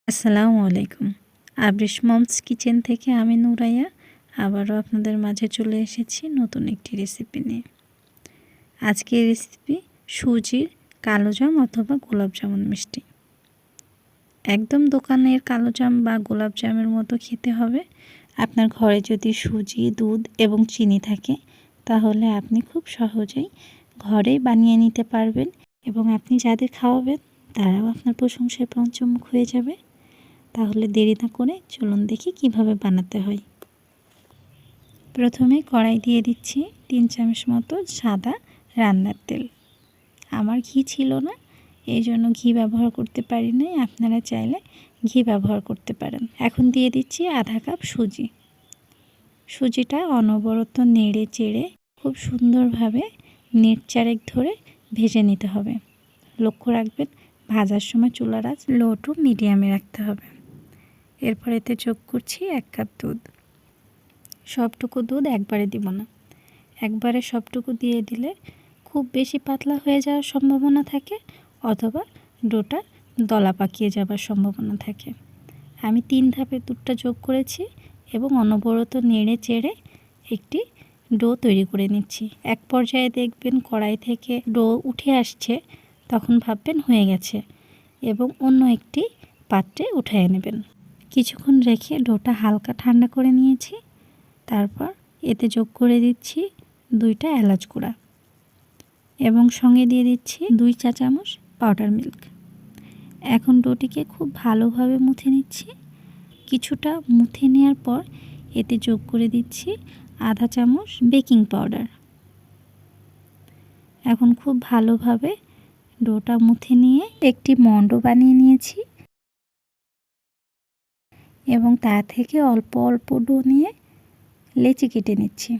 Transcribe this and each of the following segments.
আসসালামু আলাইকুম। আবরিশ moms kitchen থেকে আমি নুরাইয়া আবারও আপনাদের মাঝে চলে এসেছি নতুন একটি রেসিপি নিয়ে। আজকের রেসিপি সুজির কালোজাম অথবা গোলাপজামুন মিষ্টি। একদম দোকানের কালোজাম বা গোলাপজামের মতো খেতে হবে। আপনার ঘরে যদি সুজি, দুধ এবং চিনি থাকে তাহলে আপনি খুব সহজেই ঘরেই বানিয়ে নিতে পারবেন এবং আপনি যাদের খাওয়াবেন তারাও আপনার প্রশংসায় পঞ্চমুখ হয়ে যাবে। তাহলে দেরি না করে চলুন দেখি কিভাবে বানাতে হয়। প্রথমে কড়াই দিয়ে দিচ্ছি 3 চামচ মতো সাদা রান্নার তেল। আমার ঘি ছিল না, এই জন্য ঘি ব্যবহার করতে পারি নাই, আপনারা চাইলে ঘি ব্যবহার করতে পারেন। এখন দিয়ে দিচ্ছি আধা কাপ সুজি। সুজিটা অনবরত নেড়ে চেড়ে খুব সুন্দরভাবে নেড়ে চারেক ধরে ভেজে নিতে হবে। লক্ষ্য রাখবেন ভাজার সময় চুলার আঁচ লো টু মিডিয়ামে রাখতে হবে। এরপর এতে যোগ করছি 1 কাপ দুধ। সবটুকু দুধ একবারে দিব না, একবারে সবটুকু দিয়ে দিলে খুব বেশি পাতলা হয়ে যাওয়ার সম্ভাবনা থাকে অথবা ডোটা দলা পাকিয়ে যাবার সম্ভাবনা থাকে। আমি 3 ধাপে দুধটা যোগ করেছি এবং অনবরত নেড়ে চেড়ে একটি ডো তৈরি করে নিচ্ছি। এক পর্যায়ে দেখবেন কড়াই থেকে ডো উঠে আসছে, তখন ভাববেন হয়ে গেছে এবং অন্য একটি পাত্রে উঠিয়ে নেবেন। কিছুক্ষণ রেখে ডোটা হালকা ঠান্ডা করে নিয়েছি। তারপর এতে যোগ করে দিচ্ছি 2টা এলাচ গুঁড়া এবং সঙ্গে দিয়ে দিচ্ছি 2 চা চামচ পাউডার মিল্ক। এখন ডোটিকে খুব ভালোভাবে মুথে নিচ্ছি। কিছুটা মুথে নেওয়ার পর এতে যোগ করে দিচ্ছি আধা চামচ বেকিং পাউডার। এখন খুব ভালোভাবে ডোটা মুথে নিয়ে একটি মণ্ড বানিয়ে নিয়েছি এবং তা থেকে অল্প অল্প ডো নিয়ে লেচি কেটে নিচ্ছি।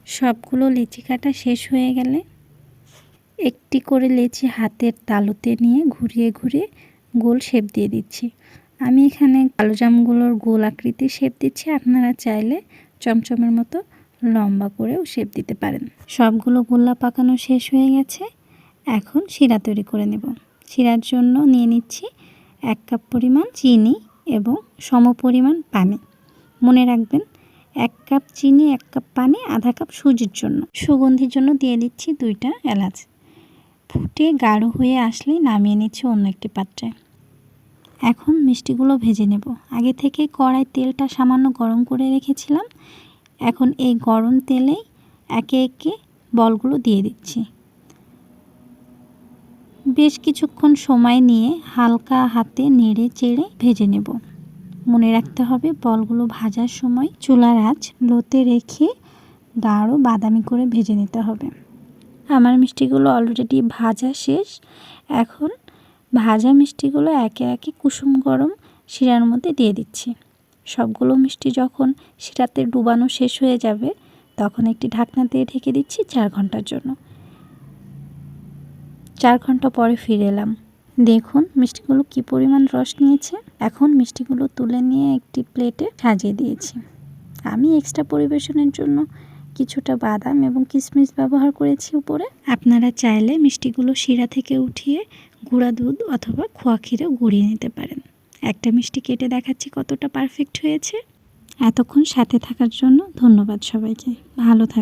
সবগুলো লেচি কাটা শেষ হয়ে গেলে একটি করে লেচি হাতের তালুতে নিয়ে ঘুরিয়ে ঘুরিয়ে গোল শেপ দিয়ে দিচ্ছি। আমি এখানে কালোজামগুলোর গোল আকৃতির শেপ দিচ্ছি, আপনারা চাইলে চমচমের মতো লম্বা করেও শেপ দিতে পারেন। সবগুলো গোল্লা পাকানো শেষ হয়ে গেছে। এখন শিরা তৈরি করে নেব। শিরার জন্য নিয়ে নিচ্ছি 1 কাপ পরিমাণ চিনি এবং সমপরিমাণ পানি। মনে রাখবেন 1 কাপ চিনি 1 কাপ পানি আধা কাপ সুজির জন্য। সুগন্ধির জন্য দিয়ে দিচ্ছি 2টা এলাচ। ফুটে গাঢ় হয়ে আসলেই নামিয়ে নিচ্ছি অন্য একটি পাত্রে। এখন মিষ্টিগুলো ভেজে নেব। আগে থেকে কড়াই তেলটা সামান্য গরম করে রেখেছিলাম। এখন এই গরম তেলেই একে একে বলগুলো দিয়ে দিচ্ছি। বেশ কিছুক্ষণ সময় নিয়ে হালকা হাতে নেড়ে চেড়ে ভেজে নেব। মনে রাখতে হবে বলগুলো ভাজার সময় চুলার আঁচ লোতে রেখে গাঢ় বাদামি করে ভেজে নিতে হবে। আমার মিষ্টিগুলো অলরেডি ভাজা শেষ। এখন ভাজা মিষ্টিগুলো একে একে কুসুম গরম শিরার মধ্যে দিয়ে দিচ্ছি। সবগুলো মিষ্টি যখন শিরাতে ডুবানো শেষ হয়ে যাবে তখন একটি ঢাকনা দিয়ে ঢেকে দিচ্ছি 4 ঘন্টার জন্য। 4 ঘন্টা পরে ফিরে এলাম। দেখুন মিষ্টিগুলো কি পরিমাণ রস নিয়েছে। এখন মিষ্টিগুলো তুলে নিয়ে একটি প্লেটে সাজিয়ে দিয়েছি। আমি এক্সট্রা পরিবেশনের জন্য কিছুটা বাদাম এবং কিশমিশ ব্যবহার করেছি উপরে। আপনারা চাইলে মিষ্টিগুলো শিরা থেকে উঠিয়ে গুঁড়া দুধ অথবা খোয়া ক্ষীরেও গুঁড়িয়ে নিতে পারেন। একটা মিষ্টি কেটে দেখাচ্ছি কতটা পারফেক্ট হয়েছে। এতক্ষণ সাথে থাকার জন্য ধন্যবাদ সবাইকে। ভালো থাকবেন।